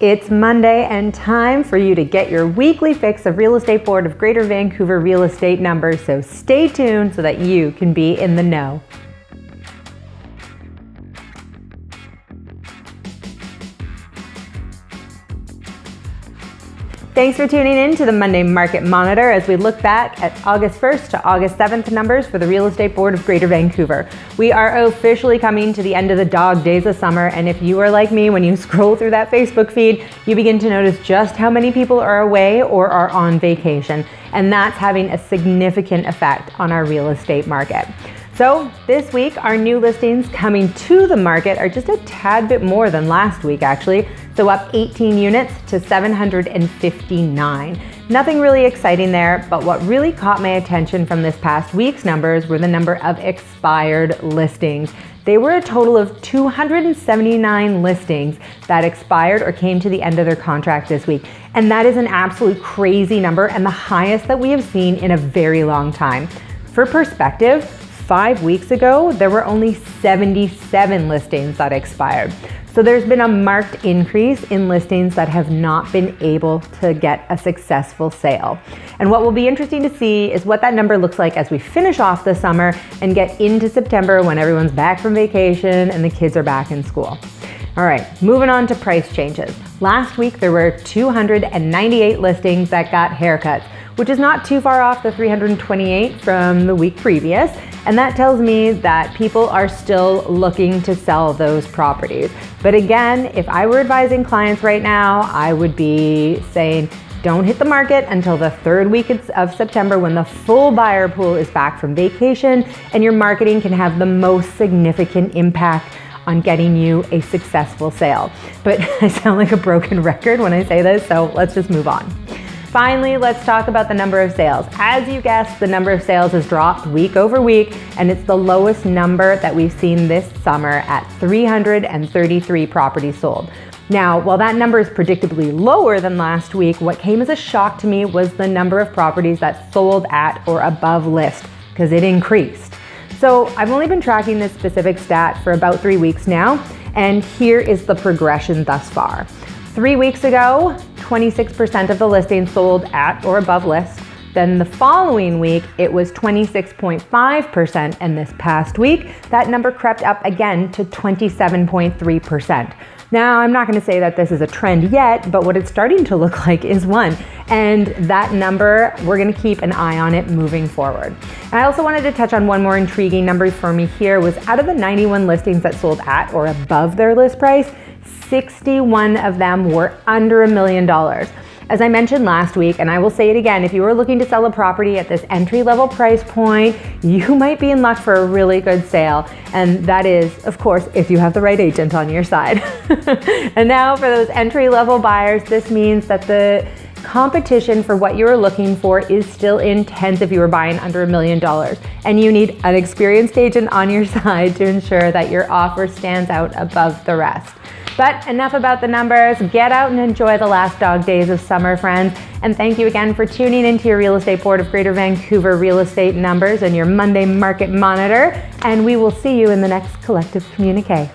It's Monday and time for you to get your weekly fix of Real Estate Board of Greater Vancouver real estate numbers, so stay tuned so that you can be in the know. Thanks for tuning in to the Monday Market Monitor as we look back at August 1st to August 7th numbers for the Real Estate Board of Greater Vancouver. We are officially coming to the end of the dog days of summer, and if you are like me, when you scroll through that Facebook feed, you begin to notice just how many people are away or are on vacation, and that's having a significant effect on our real estate market. So this week, our new listings coming to the market are just a tad bit more than last week, actually. So up 18 units to 759. Nothing really exciting there, but what really caught my attention from this past week's numbers were the number of expired listings. They were a total of 279 listings that expired or came to the end of their contract this week. And that is an absolute crazy number and the highest that we have seen in a very long time. For perspective, 5 weeks ago, there were only 77 listings that expired. So there's been a marked increase in listings that have not been able to get a successful sale. And what will be interesting to see is what that number looks like as we finish off the summer and get into September when everyone's back from vacation and the kids are back in school. All right, moving on to price changes. Last week, there were 298 listings that got haircuts, which is not too far off the 328 from the week previous. And that tells me that people are still looking to sell those properties. But again, if I were advising clients right now, I would be saying, don't hit the market until the third week of September when the full buyer pool is back from vacation and your marketing can have the most significant impact on getting you a successful sale. But I sound like a broken record when I say this, so let's just move on. Finally, let's talk about the number of sales. As you guessed, the number of sales has dropped week over week, and it's the lowest number that we've seen this summer at 333 properties sold. Now, while that number is predictably lower than last week, what came as a shock to me was the number of properties that sold at or above list, because it increased. So I've only been tracking this specific stat for about 3 weeks now, and here is the progression thus far. 3 weeks ago, 26% of the listings sold at or above list. Then the following week, it was 26.5%, and this past week, that number crept up again to 27.3%. Now, I'm not gonna say that this is a trend yet, but what it's starting to look like is one. And that number, we're gonna keep an eye on it moving forward. And I also wanted to touch on one more intriguing number for me here was out of the 91 listings that sold at or above their list price, 61 of them were under $1 million. As I mentioned last week, and I will say it again, if you are looking to sell a property at this entry-level price point, you might be in luck for a really good sale. And that is, of course, if you have the right agent on your side. And now for those entry-level buyers, this means that the competition for what you're looking for is still intense if you are buying under $1 million. And you need an experienced agent on your side to ensure that your offer stands out above the rest. But enough about the numbers. Get out and enjoy the last dog days of summer, friends. And thank you again for tuning into your Real Estate Board of Greater Vancouver real estate numbers and your Monday Market Monitor. And we will see you in the next collective communique.